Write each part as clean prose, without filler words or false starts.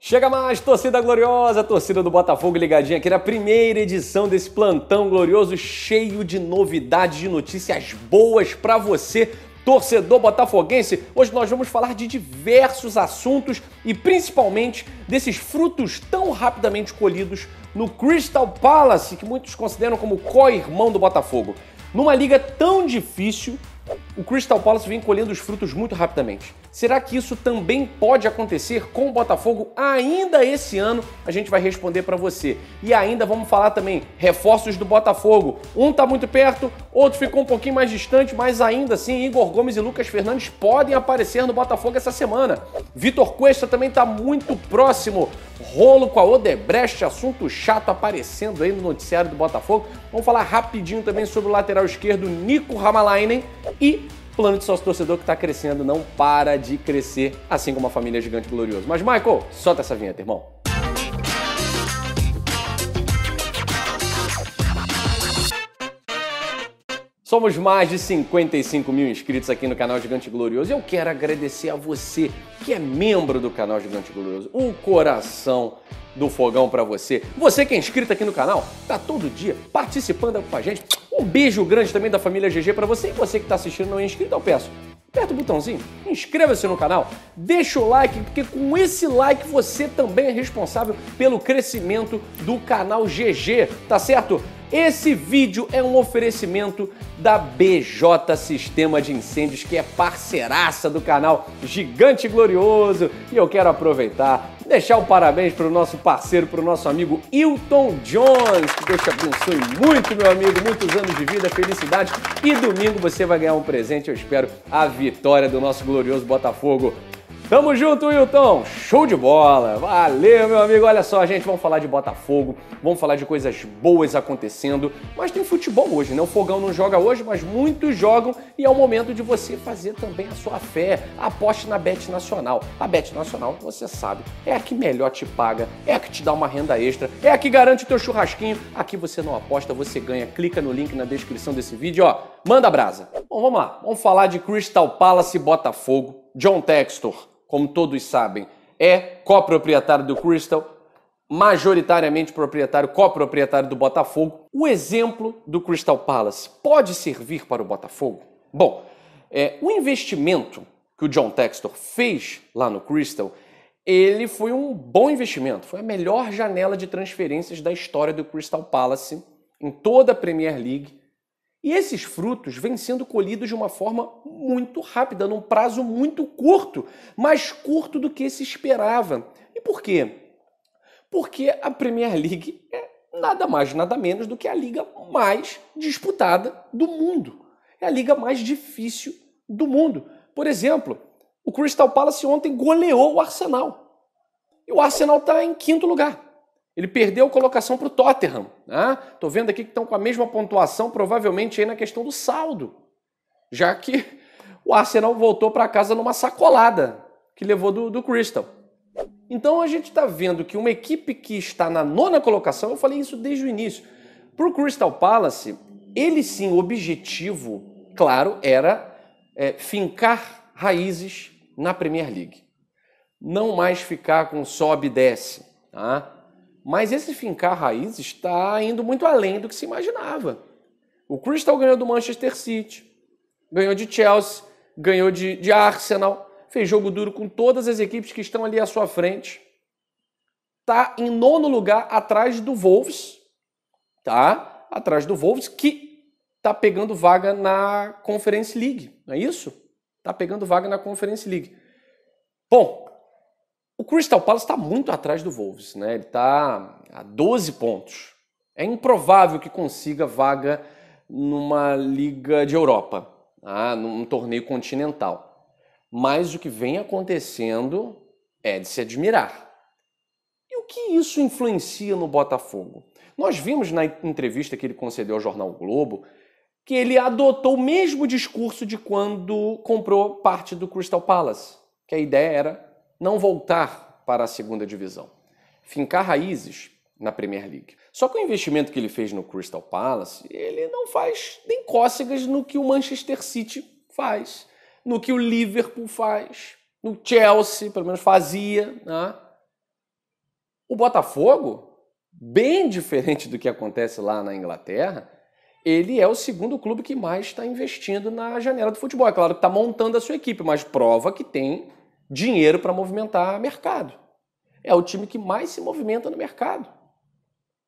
Chega mais, torcida gloriosa, torcida do Botafogo ligadinha aqui na primeira edição desse plantão glorioso, cheio de novidades, de notícias boas pra você, torcedor botafoguense. Hoje nós vamos falar de diversos assuntos e principalmente desses frutos tão rapidamente colhidos no Crystal Palace, que muitos consideram como co-irmão do Botafogo. Numa liga tão difícil, o Crystal Palace vem colhendo os frutos muito rapidamente. Será que isso também pode acontecer com o Botafogo ainda esse ano? A gente vai responder para você. E ainda vamos falar também reforços do Botafogo. Um tá muito perto, outro ficou um pouquinho mais distante, mas ainda assim Igor Gomes e Lucas Fernandes podem aparecer no Botafogo essa semana. Vitor Cuesta também tá muito próximo. Rolo com a Odebrecht, assunto chato aparecendo aí no noticiário do Botafogo. Vamos falar rapidinho também sobre o lateral esquerdo Nico Hamalainen e plano de sócio torcedor que está crescendo, não para de crescer, assim como a família Gigante Glorioso. Mas, Michael, solta essa vinheta, irmão. Somos mais de 55 mil inscritos aqui no canal Gigante Glorioso e eu quero agradecer a você que é membro do canal Gigante Glorioso, o coração do fogão pra você. Você que é inscrito aqui no canal, tá todo dia participando com a gente. Um beijo grande também da família GG pra você. E você que tá assistindo não é inscrito, eu peço, aperta o botãozinho, inscreva-se no canal, deixa o like, porque com esse like você também é responsável pelo crescimento do canal GG, tá certo? Esse vídeo é um oferecimento da BJ Sistema de Incêndios, que é parceiraça do canal Gigante Glorioso. E eu quero aproveitar, deixar o parabéns para o nosso parceiro, para o nosso amigo Hilton Jones. Que Deus te abençoe muito, meu amigo. Muitos anos de vida, felicidade. E domingo você vai ganhar um presente, eu espero, a vitória do nosso glorioso Botafogo. Tamo junto, Wilton! Show de bola! Valeu, meu amigo! Olha só, gente, vamos falar de Botafogo, vamos falar de coisas boas acontecendo, mas tem futebol hoje, né? O Fogão não joga hoje, mas muitos jogam e é o momento de você fazer também a sua fé. Aposte na Bet Nacional. A Bet Nacional, você sabe, é a que melhor te paga, é a que te dá uma renda extra, é a que garante o teu churrasquinho. Aqui você não aposta, você ganha. Clica no link na descrição desse vídeo, ó. Manda brasa! Bom, vamos lá. Vamos falar de Crystal Palace e Botafogo. John Textor, como todos sabem, é coproprietário do Crystal, majoritariamente coproprietário do Botafogo. O exemplo do Crystal Palace pode servir para o Botafogo? Bom, o investimento que o John Textor fez lá no Crystal, ele foi um bom investimento, foi a melhor janela de transferências da história do Crystal Palace em toda a Premier League. E esses frutos vêm sendo colhidos de uma forma muito rápida, num prazo muito curto, mais curto do que se esperava. E por quê? Porque a Premier League é nada mais, nada menos do que a liga mais disputada do mundo. É a liga mais difícil do mundo. Por exemplo, o Crystal Palace ontem goleou o Arsenal. E o Arsenal está em quinto lugar. Ele perdeu a colocação para o Tottenham. Né? Tô vendo aqui que estão com a mesma pontuação, provavelmente aí na questão do saldo. Já que o Arsenal voltou para casa numa sacolada que levou do Crystal. Então a gente está vendo que uma equipe que está na nona colocação, eu falei isso desde o início, para o Crystal Palace, ele sim, o objetivo, claro, era fincar raízes na Premier League. Não mais ficar com sobe e desce, tá? Mas esse fincar raízes está indo muito além do que se imaginava. O Crystal ganhou do Manchester City, ganhou de Chelsea, ganhou de Arsenal, fez jogo duro com todas as equipes que estão ali à sua frente. Está em nono lugar atrás do Wolves, tá? Atrás do Wolves, que está pegando vaga na Conference League, não é isso? Está pegando vaga na Conference League. Bom, o Crystal Palace está muito atrás do Wolves, né? Ele está a 12 pontos. É improvável que consiga vaga numa Liga de Europa, tá? Num torneio continental. Mas o que vem acontecendo é de se admirar. E o que isso influencia no Botafogo? Nós vimos na entrevista que ele concedeu ao jornal o Globo que ele adotou o mesmo discurso de quando comprou parte do Crystal Palace, que a ideia era não voltar para a segunda divisão, fincar raízes na Premier League. Só que o investimento que ele fez no Crystal Palace, ele não faz nem cócegas no que o Manchester City faz, no que o Liverpool faz, no Chelsea, pelo menos fazia, né? O Botafogo, bem diferente do que acontece lá na Inglaterra, ele é o segundo clube que mais está investindo na janela do futebol. É claro que está montando a sua equipe, mas prova que tem dinheiro para movimentar mercado. É o time que mais se movimenta no mercado.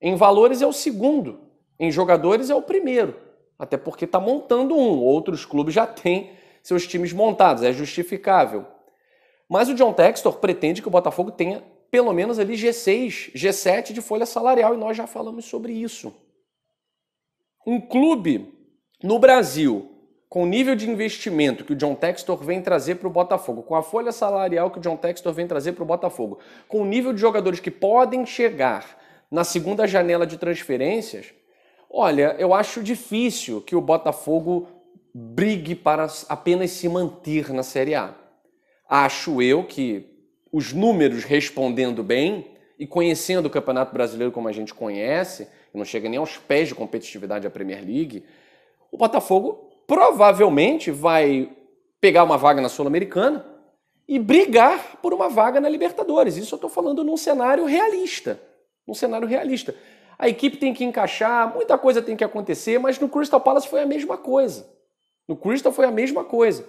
Em valores é o segundo, em jogadores é o primeiro. Até porque está montando um. Outros clubes já têm seus times montados, é justificável. Mas o John Textor pretende que o Botafogo tenha pelo menos ali G6, G7 de folha salarial, e nós já falamos sobre isso. Um clube no Brasil, com o nível de investimento que o John Textor vem trazer para o Botafogo, com a folha salarial que o John Textor vem trazer para o Botafogo, com o nível de jogadores que podem chegar na segunda janela de transferências, olha, eu acho difícil que o Botafogo brigue para apenas se manter na Série A. Acho eu que os números respondendo bem e conhecendo o Campeonato Brasileiro como a gente conhece, e não chega nem aos pés de competitividade da Premier League, o Botafogo provavelmente vai pegar uma vaga na Sul-Americana e brigar por uma vaga na Libertadores. Isso eu estou falando num cenário realista. Num cenário realista. A equipe tem que encaixar, muita coisa tem que acontecer, mas no Crystal Palace foi a mesma coisa. No Crystal foi a mesma coisa.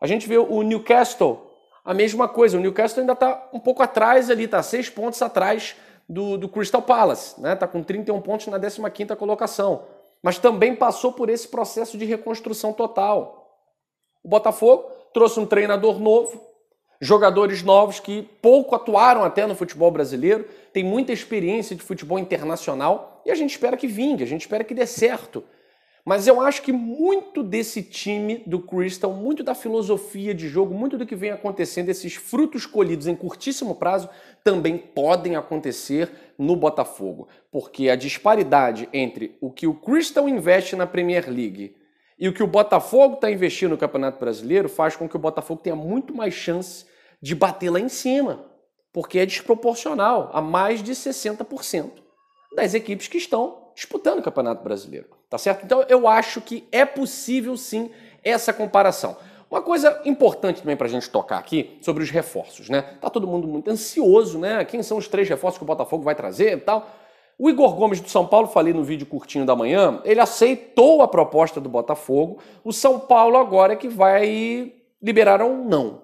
A gente vê o Newcastle, a mesma coisa. O Newcastle ainda está um pouco atrás ali, está 6 pontos atrás do Crystal Palace, né? Está com 31 pontos na 15ª colocação. Mas também passou por esse processo de reconstrução total. O Botafogo trouxe um treinador novo, jogadores novos que pouco atuaram até no futebol brasileiro, tem muita experiência de futebol internacional e a gente espera que vingue, a gente espera que dê certo. Mas eu acho que muito desse time do Crystal, muito da filosofia de jogo, muito do que vem acontecendo, esses frutos colhidos em curtíssimo prazo, também podem acontecer no Botafogo. Porque a disparidade entre o que o Crystal investe na Premier League e o que o Botafogo está investindo no Campeonato Brasileiro faz com que o Botafogo tenha muito mais chance de bater lá em cima. Porque é desproporcional a mais de 60% das equipes que estão disputando o Campeonato Brasileiro. Tá certo? Então eu acho que é possível sim essa comparação. Uma coisa importante também pra gente tocar aqui sobre os reforços, né? Tá todo mundo muito ansioso, né? Quem são os 3 reforços que o Botafogo vai trazer e tal. O Igor Gomes do São Paulo, falei no vídeo curtinho da manhã, ele aceitou a proposta do Botafogo. O São Paulo agora é que vai liberar ou não.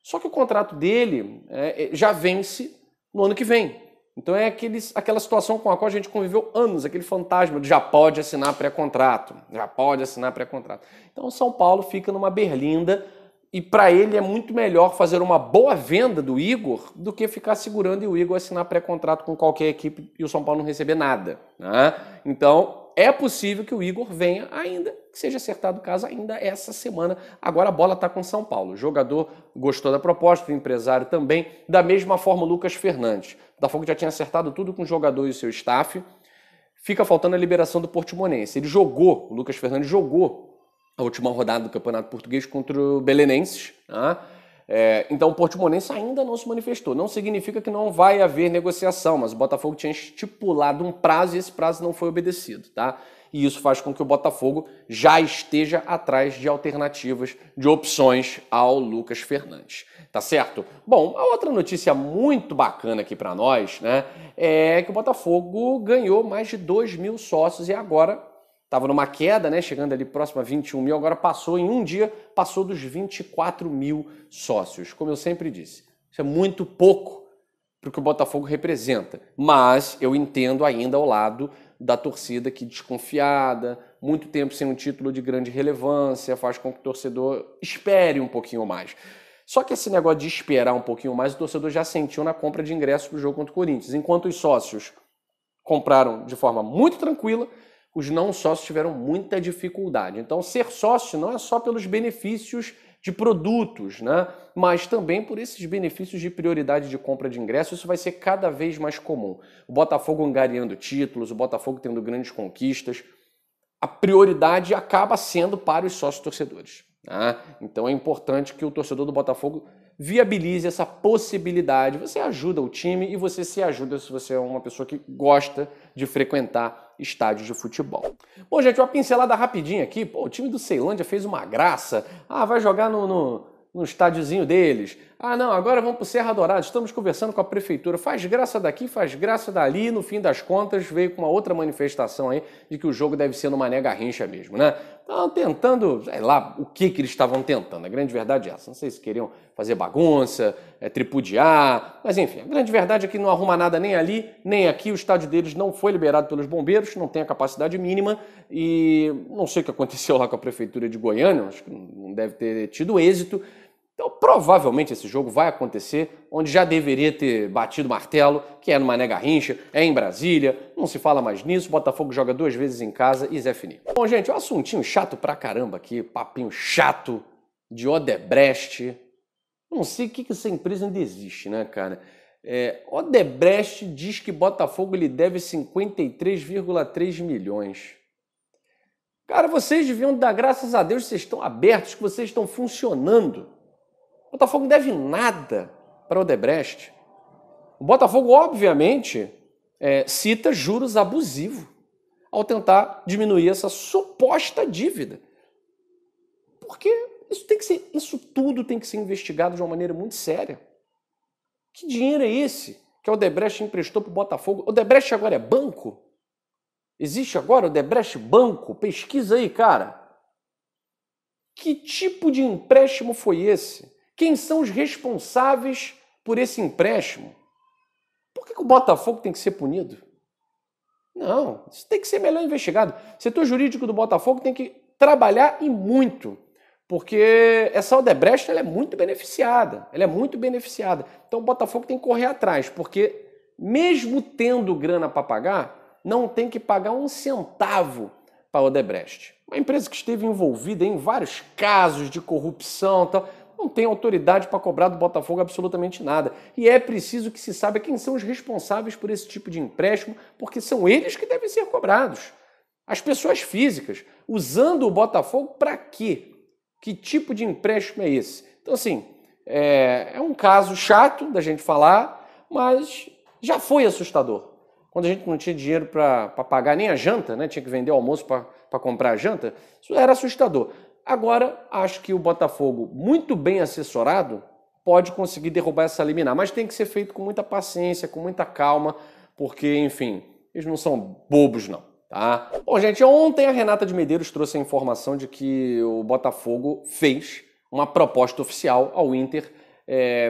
Só que o contrato dele já vence no ano que vem. Então é aquela situação com a qual a gente conviveu anos, aquele fantasma de já pode assinar pré-contrato, já pode assinar pré-contrato. Então o São Paulo fica numa berlinda e para ele é muito melhor fazer uma boa venda do Igor do que ficar segurando e o Igor assinar pré-contrato com qualquer equipe e o São Paulo não receber nada, né? Então é possível que o Igor venha ainda, que seja acertado o caso ainda essa semana. Agora a bola está com o São Paulo. O jogador gostou da proposta, o empresário também. Da mesma forma o Lucas Fernandes. O Botafogo já tinha acertado tudo com o jogador e o seu staff. Fica faltando a liberação do Portimonense. O Lucas Fernandes jogou a última rodada do Campeonato Português contra o Belenenses, né? Então o Portimonense ainda não se manifestou. Não significa que não vai haver negociação, mas o Botafogo tinha estipulado um prazo e esse prazo não foi obedecido, tá? E isso faz com que o Botafogo já esteja atrás de alternativas, de opções ao Lucas Fernandes, tá certo? Bom, a outra notícia muito bacana aqui para nós, né, é que o Botafogo ganhou mais de 2.000 sócios e agora estava numa queda, né, chegando ali próximo a 21 mil, agora passou em um dia, passou dos 24 mil sócios. Como eu sempre disse, isso é muito pouco para o que o Botafogo representa, mas eu entendo ainda ao lado da torcida que desconfiada, muito tempo sem um título de grande relevância, faz com que o torcedor espere um pouquinho mais. Só que esse negócio de esperar um pouquinho mais, o torcedor já sentiu na compra de ingressos para o jogo contra o Corinthians. Enquanto os sócios compraram de forma muito tranquila, os não sócios tiveram muita dificuldade. Então, ser sócio não é só pelos benefícios de produtos, né? Mas também por esses benefícios de prioridade de compra de ingressos. Isso vai ser cada vez mais comum. O Botafogo angariando títulos, o Botafogo tendo grandes conquistas. A prioridade acaba sendo para os sócios torcedores, né? Então é importante que o torcedor do Botafogo viabilize essa possibilidade. Você ajuda o time e você se ajuda se você é uma pessoa que gosta de frequentar estádios de futebol. Bom, gente, uma pincelada rapidinha aqui. Pô, o time do Ceilândia fez uma graça. Vai jogar no no estádiozinho deles. Ah, não, agora vamos para o Serra Dourada, estamos conversando com a prefeitura. Faz graça daqui, faz graça dali, no fim das contas veio com uma outra manifestação aí de que o jogo deve ser no Mané Garrincha mesmo, né? Estão tentando, sei lá, o que eles estavam tentando. A grande verdade é essa. Não sei se queriam fazer bagunça, tripudiar, mas enfim, a grande verdade é que não arruma nada nem ali, nem aqui. O estádio deles não foi liberado pelos bombeiros, não tem a capacidade mínima e não sei o que aconteceu lá com a prefeitura de Goiânia, acho que não deve ter tido êxito. Então, provavelmente esse jogo vai acontecer onde já deveria ter batido martelo, que é no Mané Garrincha, é em Brasília, não se fala mais nisso, Botafogo joga 2 vezes em casa e Zé Fini. Bom, gente, um assuntinho chato pra caramba aqui, papinho chato de Odebrecht. Não sei o que essa empresa ainda existe, né, cara? Odebrecht diz que Botafogo lhe deve 53,3 milhões. Cara, vocês deviam dar graças a Deus que vocês estão abertos, que vocês estão funcionando. O Botafogo não deve nada para o Odebrecht. O Botafogo, obviamente, cita juros abusivos ao tentar diminuir essa suposta dívida. Porque isso tudo tem que ser investigado de uma maneira muito séria. Que dinheiro é esse que a Odebrecht emprestou para o Botafogo? O Odebrecht agora é banco? Existe agora o Odebrecht Banco? Pesquisa aí, cara. Que tipo de empréstimo foi esse? Quem são os responsáveis por esse empréstimo? Por que o Botafogo tem que ser punido? Não, isso tem que ser melhor investigado. O setor jurídico do Botafogo tem que trabalhar e muito, porque essa Odebrecht ela é muito beneficiada. Ela é muito beneficiada. Então o Botafogo tem que correr atrás, porque mesmo tendo grana para pagar, não tem que pagar um centavo para a Odebrecht. Uma empresa que esteve envolvida em vários casos de corrupção e tal, não tem autoridade para cobrar do Botafogo absolutamente nada. E é preciso que se saiba quem são os responsáveis por esse tipo de empréstimo, porque são eles que devem ser cobrados. As pessoas físicas, usando o Botafogo para quê? Que tipo de empréstimo é esse? Então, assim, é um caso chato da gente falar, mas já foi assustador. Quando a gente não tinha dinheiro para pagar nem a janta, né? Tinha que vender o almoço para comprar a janta, isso era assustador. Agora, acho que o Botafogo, muito bem assessorado, pode conseguir derrubar essa liminar, mas tem que ser feito com muita paciência, com muita calma, porque, enfim, eles não são bobos, não. Tá? Bom, gente, ontem a Renata de Medeiros trouxe a informação de que o Botafogo fez uma proposta oficial ao Inter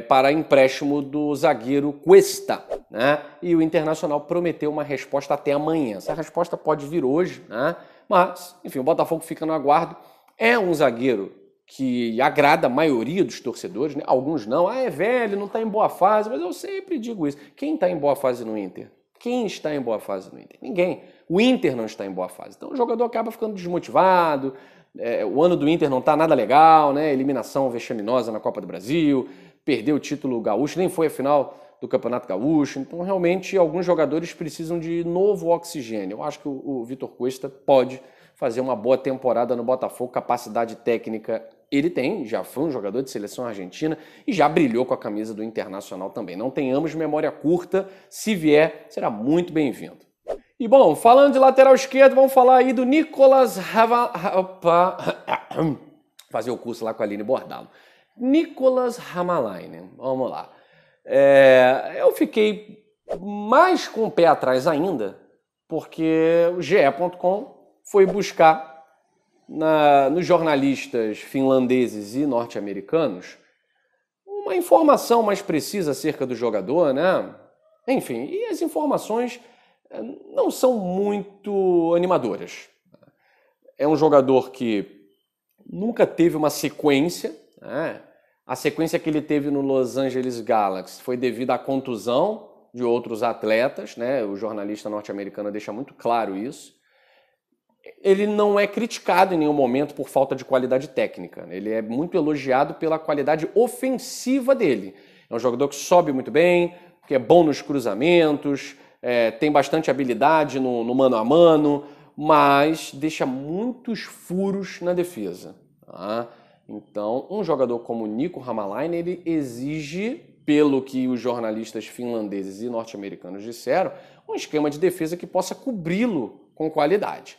para empréstimo do zagueiro Cuesta, né? E o Internacional prometeu uma resposta até amanhã. Essa resposta pode vir hoje, né? Mas, enfim, o Botafogo fica no aguardo. É um zagueiro que agrada a maioria dos torcedores, né? Alguns não. É velho, não está em boa fase, mas eu sempre digo isso. Quem está em boa fase no Inter? Quem está em boa fase no Inter? Ninguém. O Inter não está em boa fase. Então o jogador acaba ficando desmotivado, o ano do Inter não está nada legal, né? Eliminação vexaminosa na Copa do Brasil, perdeu o título gaúcho, nem foi a final do Campeonato Gaúcho. Então realmente alguns jogadores precisam de novo oxigênio. Eu acho que o Vitor Cuesta pode fazer uma boa temporada no Botafogo, capacidade técnica ele tem, já foi um jogador de seleção argentina e já brilhou com a camisa do Internacional também. Não tenhamos memória curta, se vier, será muito bem-vindo. E bom, falando de lateral esquerdo, vamos falar aí do Nicolas fazer o curso lá com a Aline Bordalo. Nicolas Hamalainen, vamos lá. Eu fiquei mais com o pé atrás ainda, porque o GE.com foi buscar nos jornalistas finlandeses e norte-americanos uma informação mais precisa acerca do jogador, né? Enfim, e as informações não são muito animadoras. É um jogador que nunca teve uma sequência, né? A sequência que ele teve no Los Angeles Galaxy foi devido à contusão de outros atletas, né? O jornalista norte-americano deixa muito claro isso. Ele não é criticado em nenhum momento por falta de qualidade técnica. Ele é muito elogiado pela qualidade ofensiva dele. É um jogador que sobe muito bem, que é bom nos cruzamentos, tem bastante habilidade no mano a mano, mas deixa muitos furos na defesa. Tá? Então, um jogador como o Nico Hamalainen, ele exige, pelo que os jornalistas finlandeses e norte-americanos disseram, um esquema de defesa que possa cobri-lo com qualidade.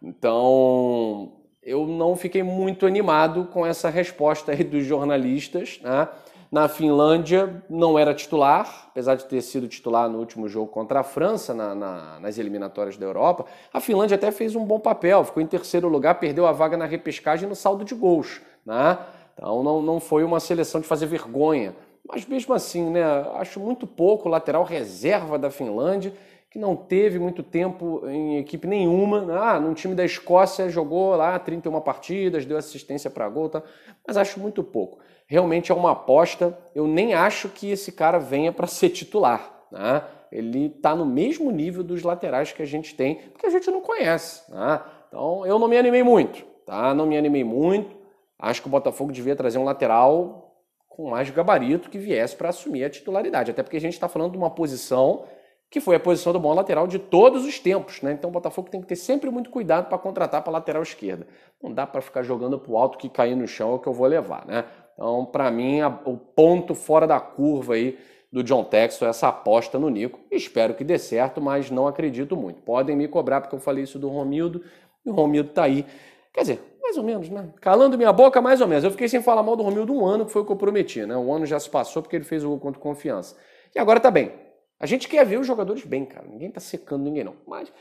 Então, eu não fiquei muito animado com essa resposta aí dos jornalistas, né? Na Finlândia não era titular, apesar de ter sido titular no último jogo contra a França, nas eliminatórias da Europa. A Finlândia até fez um bom papel, ficou em terceiro lugar, perdeu a vaga na repescagem no saldo de gols, né? Então não foi uma seleção de fazer vergonha. Mas mesmo assim, né, acho muito pouco o lateral reserva da Finlândia, que não teve muito tempo em equipe nenhuma. Num time da Escócia jogou lá 31 partidas, deu assistência para gol, tá? Mas acho muito pouco. Realmente é uma aposta, eu nem acho que esse cara venha para ser titular, né? Ele está no mesmo nível dos laterais que a gente tem, porque a gente não conhece, né? Então eu não me animei muito, tá? Não me animei muito. Acho que o Botafogo devia trazer um lateral com mais gabarito que viesse para assumir a titularidade, até porque a gente está falando de uma posição que foi a posição do bom lateral de todos os tempos, né? Então o Botafogo tem que ter sempre muito cuidado para contratar para a lateral esquerda. Não dá para ficar jogando para o alto, que cair no chão é o que eu vou levar, né? Então, para mim, o ponto fora da curva aí do John Textor é essa aposta no Nico. Espero que dê certo, mas não acredito muito. Podem me cobrar porque eu falei isso do Romildo, e o Romildo tá aí. Quer dizer, mais ou menos, né? Calando minha boca, mais ou menos. Eu fiquei sem falar mal do Romildo um ano, que foi o que eu prometi, né? Um ano já se passou porque ele fez o gol contra o Confiança. E agora tá bem. A gente quer ver os jogadores bem, cara. Ninguém tá secando ninguém, não. Mas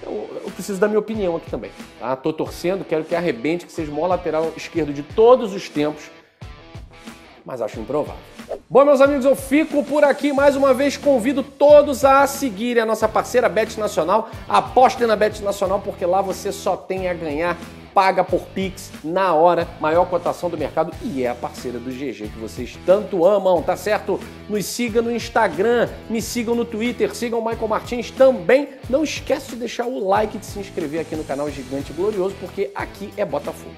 eu preciso dar minha opinião aqui também, tá? Tô torcendo, quero que arrebente, que seja o maior lateral esquerdo de todos os tempos, mas acho improvável. Bom, meus amigos, eu fico por aqui. Mais uma vez, convido todos a seguirem a nossa parceira Bet Nacional. Apostem na Bet Nacional, porque lá você só tem a ganhar. Paga por Pix na hora, maior cotação do mercado, e é a parceira do GG que vocês tanto amam, tá certo? Nos siga no Instagram, me sigam no Twitter, sigam o Michael Martins também. Não esquece de deixar o like e de se inscrever aqui no canal Gigante Glorioso, porque aqui é Botafogo.